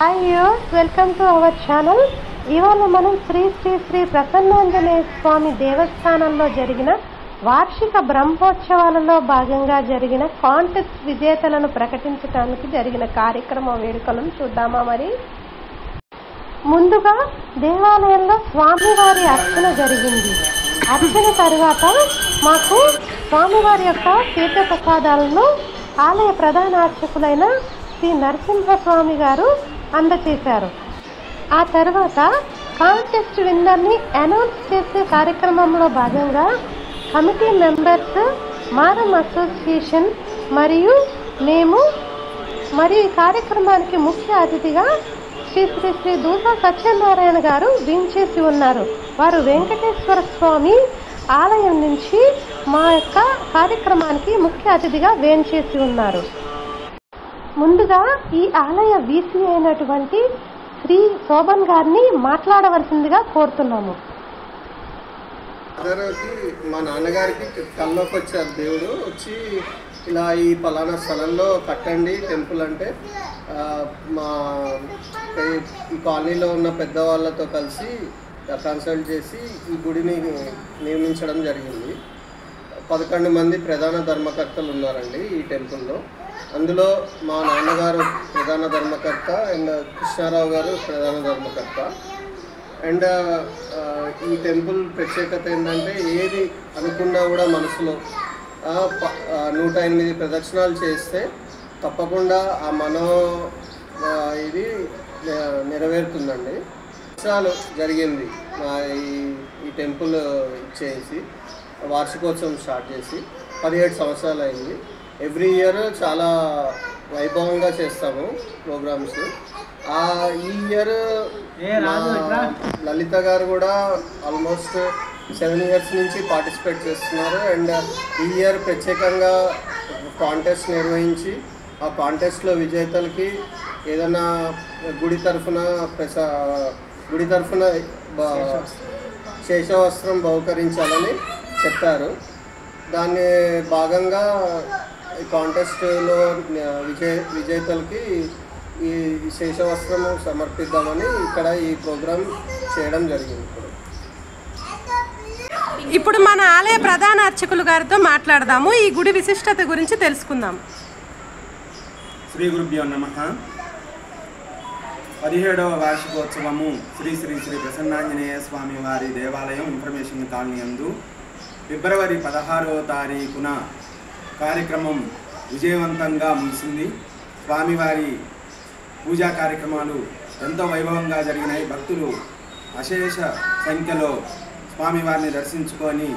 Hi viewers, welcome to our channel. ఇవాళ మనం శ్రీ శ్రీ శ్రీ ప్రసన్నాంజనేయ స్వామి దేవస్థానంలో జరిగిన వార్షిక బ్రహ్మోత్సవాలలో భాగంగా జరిగిన కాంటెస్ట్ విజేతలను ప్రకటించడానికి జరిగిన కార్యక్రమ వేడుకలను చూద్దామా. మరి ముందుగా దేవాలయంలో స్వామివారి అర్చన జరిగింది. అర్చన తరువాత మాకు స్వామివారి యొక్క తీర్థప్రసాదాలను ఆలయ ప్రధాన అర్చకులైన శ్రీ నరసింహస్వామి గారు అందజేశారు. ఆ తర్వాత కాంటెస్ట్ విన్నర్ని అనౌన్స్ చేసే కార్యక్రమంలో భాగంగా కమిటీ మెంబర్స్, మారం అసోసియేషన్ మరియు ఈ కార్యక్రమానికి ముఖ్య అతిథిగా శ్రీ శ్రీ శ్రీ దూసా సత్యనారాయణ గారు వించేసి ఉన్నారు. వారు వెంకటేశ్వర స్వామి ఆలయం నుంచి మా యొక్క కార్యక్రమానికి ముఖ్య అతిథిగా వేంచేసి ఉన్నారు. ముందుగా ఈ ఆలయ వీసీ అయినటువంటి శ్రీ శోభన్ గారిని మాట్లాడవలసిందిగా కోరుతున్నాము. మా నాన్నగారికి కల్లోకి వచ్చారు. దేవుడు వచ్చి ఇలా ఈ పలానా స్థలంలో కట్టండి టెంపుల్ అంటే మా ఈ కాలనీలో ఉన్న పెద్దవాళ్ళతో కలిసి కన్సల్ట్ చేసి ఈ గుడిని నిర్మించడం జరిగింది. 11 మంది ప్రధాన ధర్మకర్తలు ఉన్నారండి ఈ టెంపుల్లో. అందులో మా నాన్నగారు ప్రధాన ధర్మకర్త అండ్ కృష్ణారావు గారు ప్రధాన ధర్మకర్త. అండ్ ఈ టెంపుల్ ప్రత్యేకత ఏంటంటే ఏది అనుకున్నా కూడా మనసులో 108 ప్రదక్షిణాలు చేస్తే తప్పకుండా ఆ ఇది నెరవేరుతుందండి. సంవత్సరాలు జరిగింది ఈ టెంపుల్ ఇచ్చేసి వార్షికోత్సవం స్టార్ట్ చేసి 17 సంవత్సరాలు అయింది. ఎవ్రీ ఇయర్ చాలా వైభవంగా చేస్తాము ప్రోగ్రామ్స్. ఈ ఇయర్ లలిత గారు కూడా ఆల్మోస్ట్ 7 ఇయర్స్ నుంచి పార్టిసిపేట్ చేస్తున్నారు. అండ్ ఈ ఇయర్ ప్రత్యేకంగా కాంటెస్ట్ నిర్వహించి ఆ కాంటెస్ట్లో విజేతలకి ఏదైనా గుడి తరఫున శేషవస్త్రం బహుకరించాలని చెప్పారు. దాన్ని భాగంగా ఈ కాంటెస్ట్లో విజేతలకి ఈ శేషవస్త్రము సమర్పిద్దామని ఇక్కడ ఈ ప్రోగ్రాం చేయడం జరిగింది. ఇప్పుడు మన ఆలయ ప్రధాన అర్చకులు గారితో మాట్లాడదాము. ఈ గుడి విశిష్టత గురించి తెలుసుకుందాం. శ్రీ గురుభ్యో నమః. 17వ వార్షికోత్సవము శ్రీ శ్రీ శ్రీ ప్రసన్నాంజనేయ స్వామి వారి దేవాలయం ఇన్ఫర్మేషన్ కాలనీ యందు ఫిబ్రవరి 16వ తారీఖున కార్యక్రమం విజయవంతంగా ముగిసింది. స్వామివారి పూజా కార్యక్రమాలు ఎంతో వైభవంగా జరిగినాయి. భక్తులు అశేష సంఖ్యలో స్వామివారిని దర్శించుకొని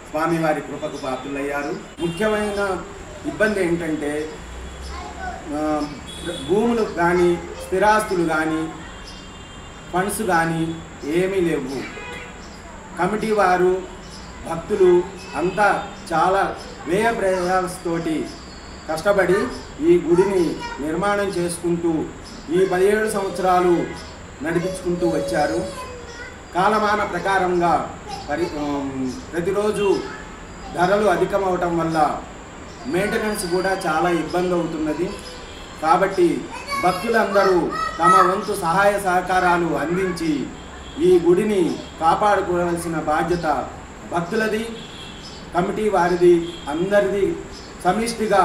స్వామివారి కృపకు పాత్రులయ్యారు. ముఖ్యమైన ఇబ్బంది ఏంటంటే భూములు కానీ స్థిరాస్తులు కానీ ఫండ్స్ కానీ ఏమీ లేవు. కమిటీ వారు భక్తులు అంతా చాలా వ్యయ ప్రయాసతోటి కష్టపడి ఈ గుడిని నిర్మాణం చేసుకుంటూ ఈ 17 సంవత్సరాలు నడిపించుకుంటూ వచ్చారు. కాలమాన ప్రకారంగా ప్రతిరోజు ధరలు అధికమవటం వల్ల మెయింటెనెన్స్ కూడా చాలా ఇబ్బంది అవుతున్నది. కాబట్టి భక్తులందరూ తమ వంతు సహాయ సహకారాలు అందించి ఈ గుడిని కాపాడుకోవాల్సిన బాధ్యత భక్తులది, కమిటీ వారిది, అందరిది సమిష్టిగా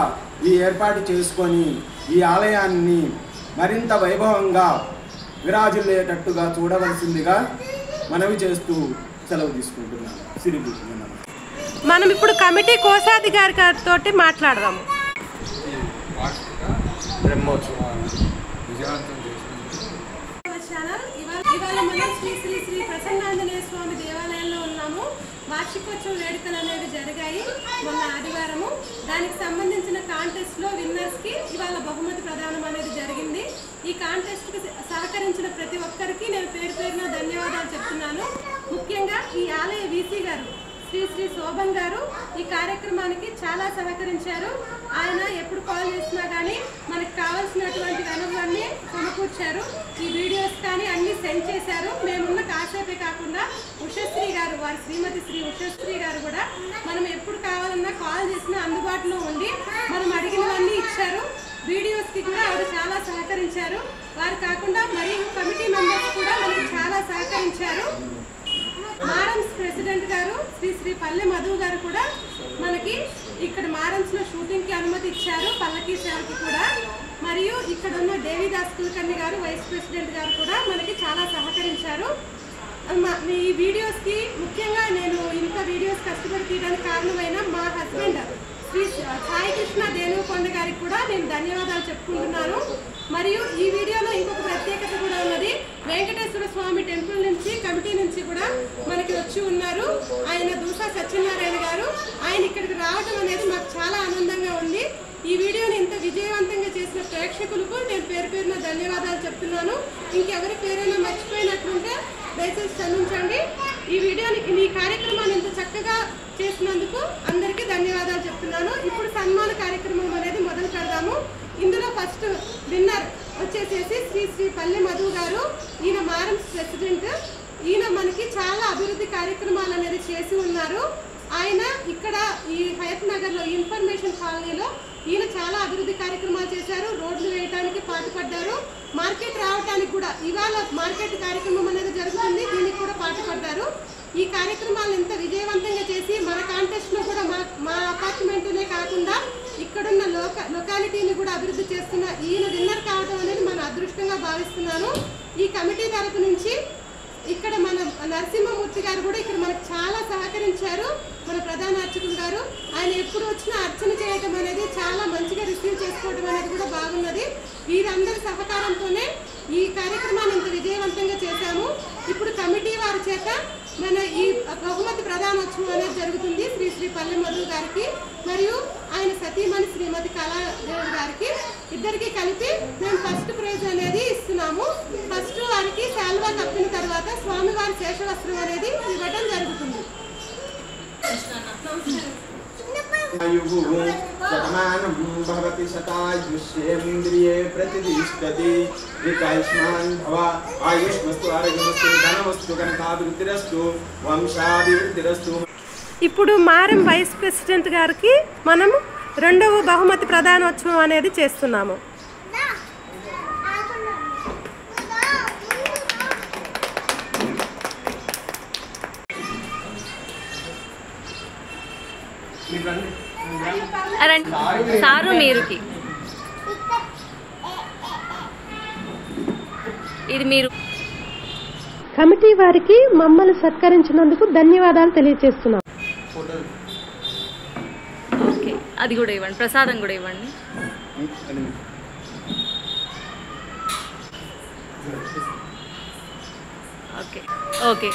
ఈ ఏర్పాటు చేసుకొని ఈ ఆలయాన్ని మరింత వైభవంగా విరాజిల్లేటట్టుగా చూడవలసిందిగా మనవి చేస్తూ సెలవు తీసుకుంటున్నాను. సిరిగుతున్నాను. మనం ఇప్పుడు కమిటీ కోశాధికారి గారితో మాట్లాడదాము. ఇవాళ మనం శ్రీ శ్రీ శ్రీ ప్రసన్నాంజనేయ స్వామి దేవాలయంలో ఉన్నాము. వార్షికోత్సవ వేడుకలు అనేవి జరిగాయి మొన్న ఆదివారము. దానికి సంబంధించిన కాంటెస్ట్లో విన్నర్స్కి ఇవాళ బహుమతి ప్రదానం అనేది జరిగింది. ఈ కాంటెస్ట్కి సహకరించిన ప్రతి ఒక్కరికి నేను పేరు పేరున ధన్యవాదాలు చెప్తున్నాను. ముఖ్యంగా ఈ ఆలయ వీసీ గారు శ్రీ శ్రీ శోభన్ గారు ఈ కార్యక్రమానికి చాలా సహకరించారు. ఆయన ఎప్పుడు కాల్ చేసినా కానీ మనకు కావాల్సినటువంటి అనుభవాన్ని సమకూర్చారు. ఈ వీడియోస్ కానీ అన్నీ సెండ్ చేశారు. మేమున్న కాసేపే కాకుండా ఉషశ్రీ గారు, వారి శ్రీమతి శ్రీ ఉషశ్రీ గారు కూడా మనం ఎప్పుడు కావాలన్నా కాల్ చేసినా అందుబాటులో ఉండి మనం అడిగినవన్నీ ఇచ్చారు. వీడియోస్కి కూడా ఆవిడ చాలా సహకరించారు. వారు కాకుండా సహకరించారు. మారమ్స్ ప్రెసిడెంట్ గారు శ్రీ పల్లె మధు గారు కూడా మనకి ఇక్కడ మారమ్స్ లో షూటింగ్ కి అనుమతి ఇచ్చారు, పల్లకి సేవకి కూడా. మరియు ఇక్కడ ఉన్న దేవిదాస్ కులకర్ణి గారు వైస్ ప్రెసిడెంట్ గారు కూడా మనకి చాలా సహకరించారు. ఈ వీడియోస్ కి ముఖ్యంగా నేను ఇంత వీడియోస్ కష్టపడి తీయడానికి కారణమైన మా హస్బెండ్ శ్రీ సాయి కృష్ణ దేనుకొండ గారికి కూడా నేను ధన్యవాదాలు చెప్పుకుంటున్నాను. మరియు ఈ వీడియోలో ఇంకొక ప్రత్యేకత కూడా ఉన్నది. వెంకటేశ్వర స్వామి టెంపుల్ నుంచి కమిటీ నుంచి కూడా మనకి వచ్చి ఉన్నారు ఆయన దూసా సత్యనారాయణ గారు. ఆయన ఇక్కడికి రావడం అనేది మాకు చాలా ఆనందంగా ఉంది. ఈ వీడియోని ఇంత విజయవంతంగా చేసిన ప్రేక్షకులకు నేను పేరు పేరున ధన్యవాదాలు చెప్తున్నాను. ఇంకెవరి పేరైనా మర్చిపోయినట్లుంటే దయచేసి క్షమించండి. ఈ కార్యక్రమాన్ని ఇంత చక్కగా చేసినందుకు అందరికీ ధన్యవాదాలు చెప్తున్నాను. ఇప్పుడు సన్మాన కార్యక్రమం అనేది మొదలు పెడదాము. ఇందులో ఫస్ట్ విన్నర్ వచ్చేసేసి శ్రీ పల్లె మధు గారు. ఈయన మారమ్స్ ప్రెసిడెంట్. ఈయన మనకి చాలా అభివృద్ధి కార్యక్రమాలు అనేది చేసి ఉన్నారు. ఆయన ఇక్కడ ఈ హయత్ నగర్లో ఇన్ఫర్మేషన్ కాలనీలో ఈయన చాలా అభివృద్ధి కార్యక్రమాలు చేశారు. రోడ్లు వేయడానికి పాటుపడ్డారు. మార్కెట్ రావడానికి కూడా ఇవాళ మార్కెట్ కార్యక్రమం అనేది జరుగుతుంది, దీనికి కూడా పాటుపడ్డారు. ఈ కార్యక్రమాలు ఎంత విజయవంతంగా చేసి మన కాంటెస్ట్లో కూడా మా అపార్ట్మెంట్నే కాకుండా ఇక్కడున్న లొకాలిటీని కూడా అభివృద్ధి చేస్తున్న ఈయన విన్నర్ కావడం అనేది మన అదృష్టంగా భావిస్తున్నాను. ఈ కమిటీ తరపు నుంచి ఇక్కడ మన నరసింహమూర్తి గారు కూడా ఇక్కడ మనకు చాలా సహకరించారు. మన ప్రధాన అర్చకులు గారు ఆయన ఎప్పుడు వచ్చినా అర్చన చేయడం అనేది చాలా మంచిగా రిసీవ్ చేసుకోవడం అనేది కూడా బాగున్నది. వీరందరి సహకారంతోనే ఈ కార్యక్రమాన్ని ఇంత విజయవంతంగా చేశాము. ఇప్పుడు కమిటీ వారి చేత మన ఈ బహుమతి ప్రదానోత్సవం అనేది జరుగుతుంది. శ్రీ పల్లె మధు గారికి మరియు ఆయన సతీమణి శ్రీమతి కళాదేవి గారికి ఇద్దరికి కలిపి మేము ఫస్ట్ ప్రైజ్ అనేది ఇస్తున్నాము. ఫస్ట్ వారికి శాల్వా కప్పిన తర్వాత స్వామివారి శేషవస్త్రం అనేది ఇవ్వడం జరుగుతుంది. शतमानं भवति शतायुष्येन्द्रिये प्रतिष्ठति दीर्घायुष्मान् भव आयुष्मस्तु आरोग्यमस्तु धनमस्तु कनकाभिवृद्धिरस्तु వంశాభివృద్ధిరస్తు. ఇప్పుడు మారం వైస్ ప్రెసిడెంట్ గారికి మనం రెండవ బహుమతి ప్రదానోత్సవం అనేది చేస్తున్నాము. సారు మీరుకి ఇది మీరు కమిటీ వారికి మమ్మల్ని సత్కరించినందుకు ధన్యవాదాలు తెలియజేస్తున్నాం. ఓకే, అది కూడా ఇవ్వండి, ప్రసాదం కూడా ఇవ్వండి. Okay okay.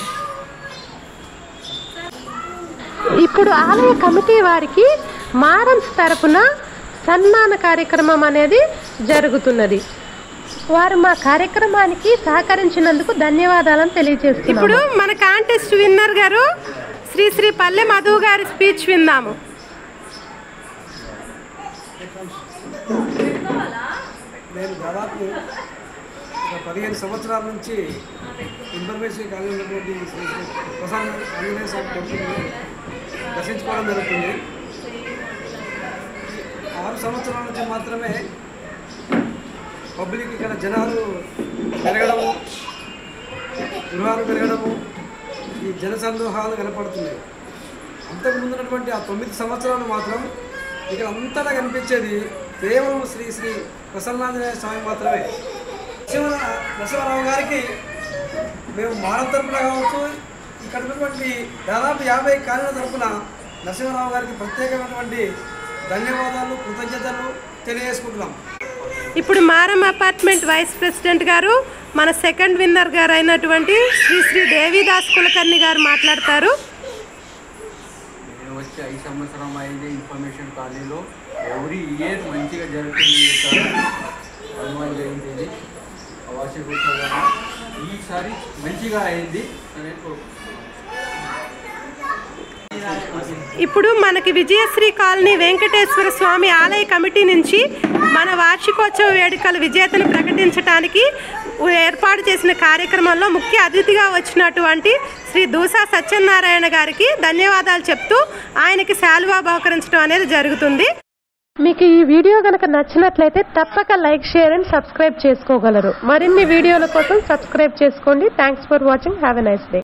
ఇప్పుడు ఆలయ కమిటీ వారికి మారమ్స్ తరపున సన్మాన కార్యక్రమం అనేది జరుగుతున్నది. వారు మా కార్యక్రమానికి సహకరించినందుకు ధన్యవాదాలను తెలియజేస్తున్నాము. ఇప్పుడు మన కాంటెస్ట్ విన్నర్ గారు శ్రీ పల్లె మధు గారి స్పీచ్ విందాము. నేను దాదాపు 15 సంవత్సరాల నుంచి ఇన్ఫర్మేషన్ కాలేజీ ఉన్నటువంటి ప్రసాద్ ఆంజనేయ స్వామి టెంపుల్ని దర్శించుకోవడం జరుగుతుంది. 6 సంవత్సరాల నుంచి మాత్రమే పబ్లిక్ ఇక్కడ జనాలు పెరగడము, గృహాలు పెరగడము, ఈ జనసందోహాలు కనపడుతున్నాయి. అంతకుముందు ఉన్నటువంటి ఆ 9 సంవత్సరాలు మాత్రం ఇక్కడ అంతటా కనిపించేది కేవలం శ్రీ ప్రసన్నాంజనేయ స్వామి మాత్రమే. నరసింహరావు గారికి మేము మారం తరపున కావచ్చు, ఇక్కడ ఉన్నటువంటి దాదాపు 50 కాలనీల తరపున నరసింహరావు గారికి ప్రత్యేకమైనటువంటి ధన్యవాదాలు, కృతజ్ఞతలు తెలియజేసుకుంటున్నాం. ఇప్పుడు మారం అపార్ట్మెంట్ వైస్ ప్రెసిడెంట్ గారు మన సెకండ్ విన్నర్ గారు అయినటువంటి శ్రీ దేవిదాస్ కులకర్ణి గారు మాట్లాడతారు. నేను వచ్చి 5 సంవత్సరం అయింది ఇన్ఫర్మేషన్ కాలనీలో. ఎవ్రీ ఇయర్ మంచిగా జరుగుతుంది. హనుమాన్ జయంతి వార్షికోత్సవం ఈసారి మంచిగా అయింది. ఇప్పుడు మనకి విజయశ్రీ కాలనీ వెంకటేశ్వర స్వామి ఆలయ కమిటీ నుంచి మన వార్షికోత్సవ వేడుకల విజేతను ప్రకటించడానికి ఏర్పాటు చేసిన కార్యక్రమంలో ముఖ్య అతిథిగా వచ్చినటువంటి శ్రీ దూసా సత్యనారాయణ గారికి ధన్యవాదాలు చెప్తూ ఆయనకి శాలువా బహుకరించడం అనేది జరుగుతుంది. మీకు ఈ వీడియో కనుక నచ్చినట్లయితే తప్పక లైక్, షేర్ అండ్ సబ్స్క్రైబ్ చేసుకోగలరు. మరిన్ని వీడియోల కోసం సబ్స్క్రైబ్ చేసుకోండి. Thanks for watching. Have a nice day.